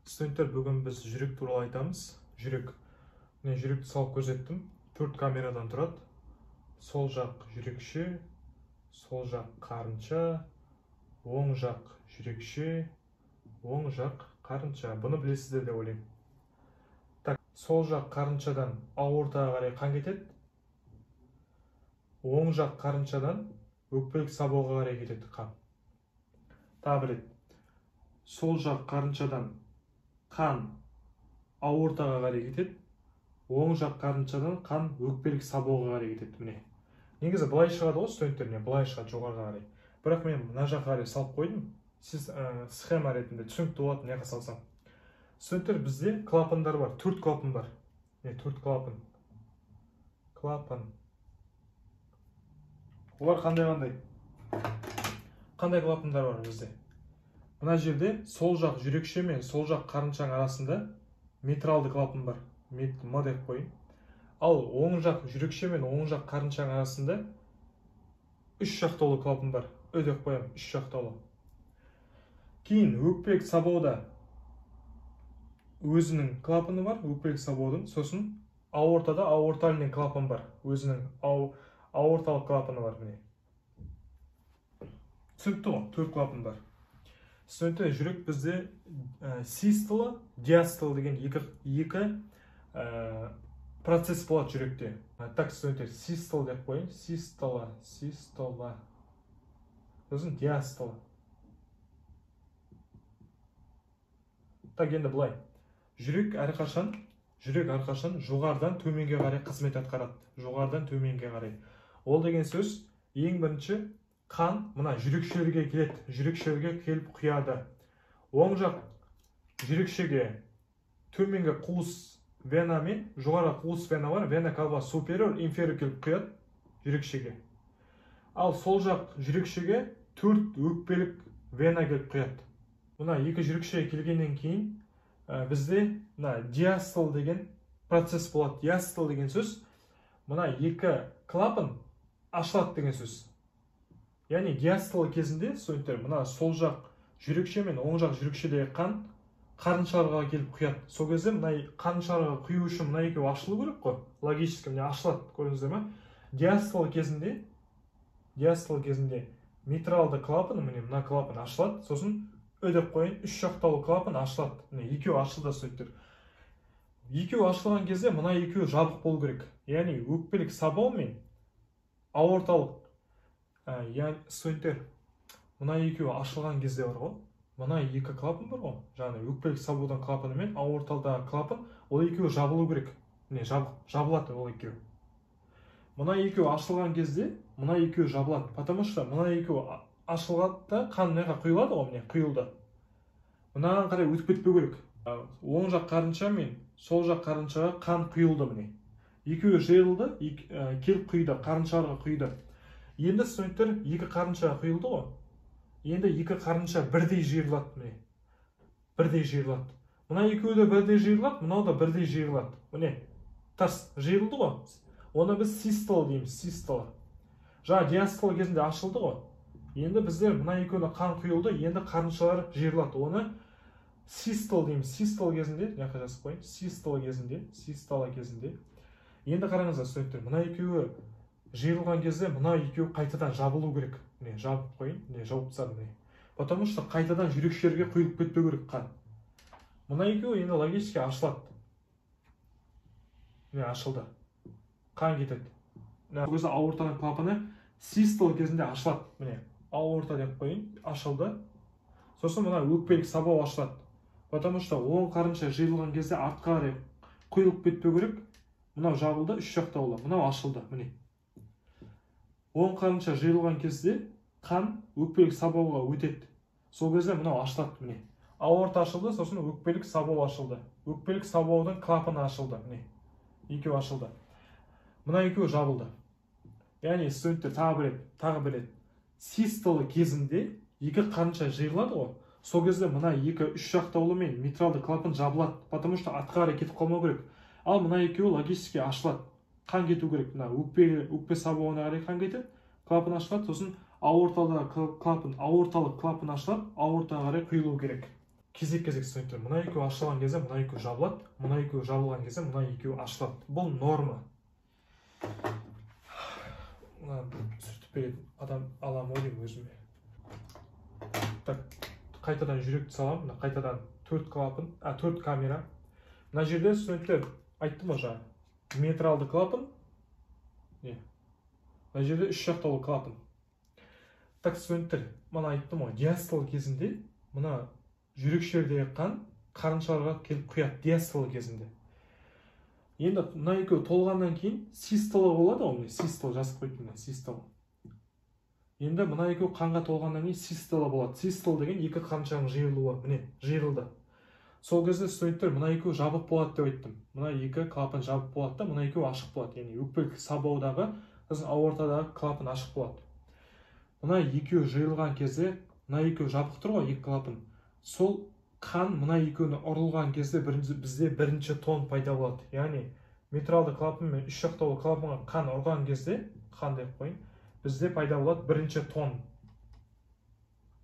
Студенттер, бүгін біз жүрек туралы айтамыз. Жүрек. Мен жүректі салып көрсеттім. 4 камерадан тұрады. Сол жақ жүрекше, сол жақ қарынша, оң жақ жүрекше, оң жақ қарынша. Бұны білесіздер деп ойлаймын. Так, сол жақ қарыншадан аортаға қарай қан кетеді. Оң жақ қарыншадан өкпелік сабауға қарай кетеді қан. Тағы бір рет. Сол жақ қарыншадан қан аортаға қарай кетеді. Оң жақ қарыншадан қан өкпелік сабауға қарай кетеді. Міне. Негізі былай шығады ғой, студенттер, былай шығады жоғарыға қарай. Бірақ мен мына жаққа қарай салып қойдым. Сіз схема ретінде түсінікті болады, мына жаққа салсам. Студенттер, бізде клапандар бар, 4 клапан бар. 4 клапан. Клапан. Олар қандай? Қандай клапандар бар бізде? Мына жерде сол жақ жүрекше мен сол жақ қарыншаның арасында митралды клапан бар. М деп қойын. Ал оң жақ жүрекше мен оң жақ қарыншаның арасында 3 жақтаулы клапан бар. Деп қоям, 3 жақтаулы. Кейін өкпелік сабауда өзінің клапаны бар, өкпелік сабаудың. Сосын аортада аортальный клапан бар. Өзінің аорталық клапаны бар. Міне. Түсінікті ғой, 4 клапан бар. Студенттер, жүрек бізде систола, диастола деген екі процесс болады жүректе. Так, студенттер, систола деп қойын. Систола. Сосын диастола. Так, енді былай. Жүрек әрқашан жоғарыдан төменге қарай қызмет атқарады. Жоғарыдан төменге қарай. Ол деген сөз, ең бірінші қан мына жүрекшелерге келеді. Жүрекшелерге келіп құяды. Оң жақ жүрекшеге төменгі қуыс вена мен жоғары қуыс вена бар. Вена кава superior, inferior келіп құяды жүрекшеге. Ал сол жақ жүрекшеге 4 өкпелік вена келіп құяды. Мына екі жүрекшеге келгеннен кейін бізде диастол деген процесс болады. Диастол деген сөз, мына екі клапан ашылады деген сөз. Яғни диастол кезінде, студенттер, мына сол жақ жүрекше мен оң жақ жүрекшедегі қан қарыншаларға келіп құяды. Сол кезде мына қарыншаларға құю үшін мына екеуі ашылу керек қой. Логически міне ашылады, көрдіңіздер ме? Диастол кезінде митралды клапан, міне мына клапан ашылады. Сосын деп қойын, 3 жақтаулы клапан ашылады. Міне екеуі ашылды, студенттер. Екеуі ашылған кезде мына екеуі жабық болу керек. Яғни өкпелік сабау мен аорталық. Студенттер, мына екеуі ашылған кезде бар ғой. Мына екі клапан бар ғой. Жаңағы өкпелік сабаудан клапаны мен аорталдағы клапан, ол екеуі жабылу керек. Міне жабылады ол екеуі. Мына екеуі ашылған кезде мына екеуі жабылады. Потому что мына екеуі ашылғанда қан мынаға құйылады ғой, міне құйылды. Мынаған қарай өтіп кетпеу керек. Оң жақ қарынша мен сол жақ қарыншаға қан құйылды, міне. Екеуі жиырылды, келіп құйды, қарыншаға құйды. Енді студенттер екі қарыншаға құйылды ғой. Енді екі қарынша бірдей жиырылады, міне. Бірдей жиырылады. Мына екеуі де бірдей жиырылады, мынау да бірдей жиырылады. Міне, тас жиырылды ғой. Оны біз систола дейміз, систола. Жаңа диастола кезінде ашылды ғой. Енді біздер мына екеуіне қан құйылды, енді қарыншалар жиырылады. Оны систола дейміз. Систола кезінде, жаққа жазып қойын. Систола кезінде. Енді қараңыздар, студенттер, мына екеуі жиырылған кезде мына екеуі қайтадан жабылу керек. Міне, жабып қойын, міне, жауып тастадым, міне. Потому что қайтадан жүрекшелерге құйылып кетпеу керек қан. Мына екеуі енді логически ашылады. Міне, ашылды. Қан кетеді. Өзі аортаның клапаны систола кезінде ашылады. Міне, аорта деп қойын, ашылды. Сосын мына өкпелік сабау ашылады. Потому что оң қарынша жиырылған кезде артқа қарай құйылып кетпеу керек. Мынау жабылды, 3 жақтаулы. Мынау ашылды, міне. Оң қарынша жиырылған кезде қан өкпелік сабауға өтеді. Сол кезде мынау ашылады, міне. Аорта ашылды, сосын өкпелік сабау ашылды. Өкпелік сабаудың клапаны ашылды, міне. Екеуі ашылды. Мына екеуі жабылды. Яғни студенттер, тағы бір рет. Систола кезінде екі қарынша жиырылады ғой. Сол кезде мына 2-3 жақтаулы мен митралды клапан жабылады, потому что артқа қарай кетіп қалмау керек. Ал мына екеуі логически ашылады. Қан кету керек. Мына өкпе сабауына қарай қан кетеді, клапан ашылады, сосын аорталық клапан ашылып, аортаға қарай құйылу керек. кезек студенттер, мына екеуі ашылған кезде мына екеуі жабылады, мына екеуі жабылған кезде мына екеуі ашылады. Бұл норма. Сүртіп беретін адам аламын ғой деймін өзіме. Так, қайтадан жүректі саламын. Мына қайтадан 4 клапан, 4 камера. Мына жерде студенттер айттым ғой жаңа. Метралды клапан. Мына жерде 3 жақтаулы клапан. Так, студенттер, мына айттым ғой, диастол кезінде мына жүрекшелердегі қан қарыншаларға келіп құяды диастол кезінде. Енді мына екеуі толғаннан кейін систола болады ғой, систола жазып қойдым, систола. Енді мына екеуі қанға толғаннан кейін систола болады. Систол деген екі қарыншаның жиырылуы, міне, жиырылды. Сол кезде студенттер мына екеуі жабық болады деп айттым. Мына екі клапан жабық болады да, мына екеуі ашық болады. Яғни өкпелік сабаудағы, біздің аортадағы клапан ашық болады. Мына екеуі жиырылған кезде, мына екеуі жабық тұр ғой, екі клапан. Сол қан мына екеуіне ұрылған кезде бізде бірінші тон пайда болады. Яғни метралды клапан мен үш жақтаулы клапанға қан ұрған кезде, қан деп қойын, бізде пайда болады бірінші тон.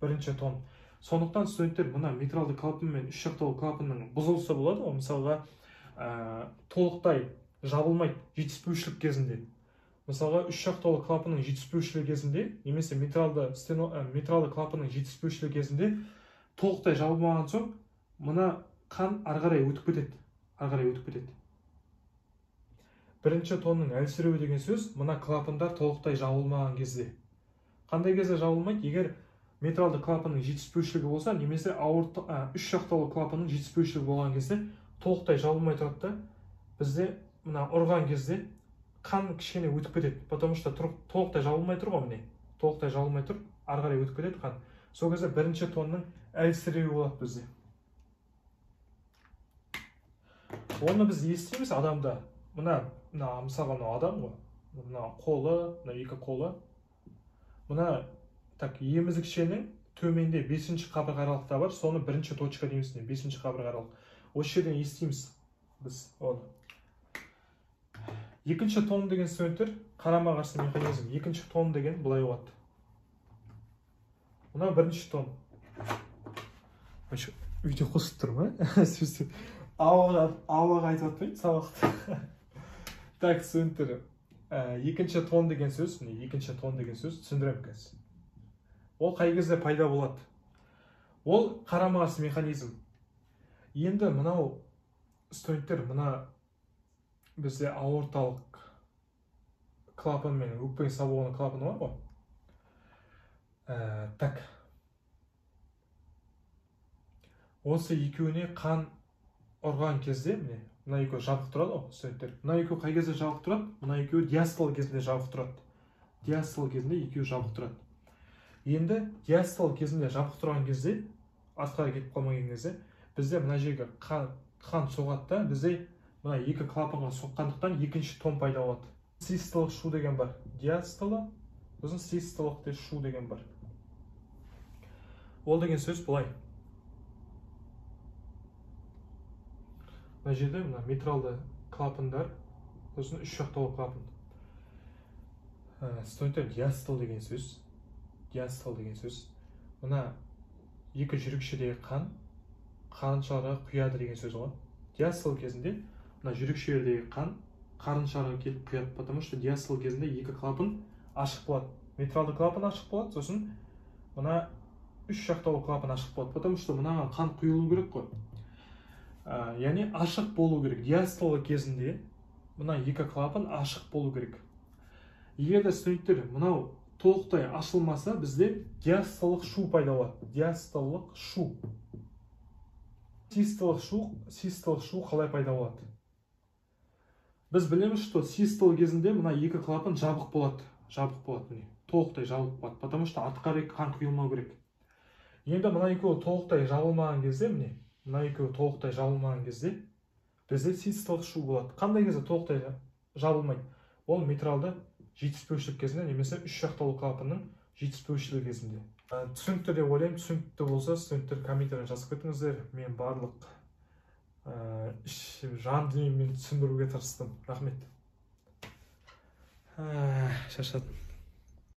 Бірінші тон. Сондықтан студенттер мына метралды клапан мен үш жақтаулы клапанның бұзылысы болады ғой, мысалға толықтай жабылмайды жетіспеушілік кезінде. Мысалға үш жақтаулы клапанның жетіспеушілігі кезінде, немесе метралды клапанның жетіспеушілігі кезінде толықтай жабылмаған соң, мына қан ары қарай өтіп кетеді. Бірінші тонның әлсіреуі деген сөз, мына клапандар толықтай жабылмаған кезде. Қандай кезде жабылмайды? Егер метралды клапанның жетіспеушілігі болса, немесе үш жақтаулы клапанның жетіспеушілігі болған кезде толықтай жабылмай тұрады да, бізде мына ұрған кезде қан кішкене өтіп кетеді. Потому что толықтай жабылмай тұр ғой, міне. Толықтай жабылмай тұр, ары қарай өтіп кетеді қан. Сол кезде бірінші тонның әлсіреуі болады бізде. Оны біз естиміз адамда. Мына мысалға мына адам ғой. Мына қолы, мына екі қолы. Мына емізікшенің төменде 5-ші қабырға аралықта бар, соны бірінші точка дейміз, 5-ші қабырға аралық. Осы жерден естиміз біз оны. Екінші тон деген студенттер, қарама қарсы механизм. Екінші тон деген былай болады. Мына бірінші тон. Үйде қосып тұр ма? Ауаға айтып отпайын сабақты. Так, студенттер, екінші тон деген сөз, түсіндірем қазір. Ол қай кезде пайда болады? Ол қарама қарсы механизм. Енді мынау студенттер, мына бізде аорталық клапан мен өкпе сабуының клапаны бар ғой. Так. Осы екеуіне қан ұрған кезде, мына екеуі жабық тұрады ғой, студенттер. Мына екеуі қай кезде жабық тұрады? Мына екеуі диастол кезінде жабық тұрады. Диастол кезінде екеуі жабық тұрады. Енді диастол кезінде жабық тұрған кезде, артқа кетіп қалмаған кезде, бізде мына жерге қан соғады да, бізде мына екі клапанға соққандықтан екінші тон пайда болады. Систолық шу деген бар. Диастола, сосын систолық шу деген бар. Ол деген сөз былай. Мына жерде мына метралды клапандар, сосын үш жақтаулы клапан. Студенттер, диастол деген сөз. Мына екі жүрекшедегі қан қарыншаларға құяды деген сөз ғой. Диастол кезінде мына жүрекшелердегі қан қарыншаларға келіп құяды, потому что диастол кезінде екі клапан ашық болады. Метралды клапан ашық болады, сосын мына үш жақтаулы клапан ашық болады, потому что мынаған қан құйылу керек қой. Яғни ашық болу керек. Диастол кезінде мына екі клапан ашық болу керек. Егер де студенттер мынау толықтай ашылмаса, бізде диастолық шу пайда болады. Диастолық шу. Систолық шу қалай пайда болады? Біз білеміз, что систол кезінде мына екі клапан жабық болады. Толықтай жабылып болады. Потому что артқа қарай қан құйылмау керек. Енді мына екеуі толықтай жабылмаған кезде, бізде систолық шу болады. Қандай кезде толықтай жабылмайды? Ол метралды жетіспеушілік кезінде, немесе үш жақтаулы клапанның жетіспеушілігі кезінде. Түсінікті деп ойлаймын. Түсінікті болса, студенттер комментарияға жазып кетіңіздер. Мен барлық жан дүниеммен түсіндіруге тырыстым. Рахмет. Шаршадым.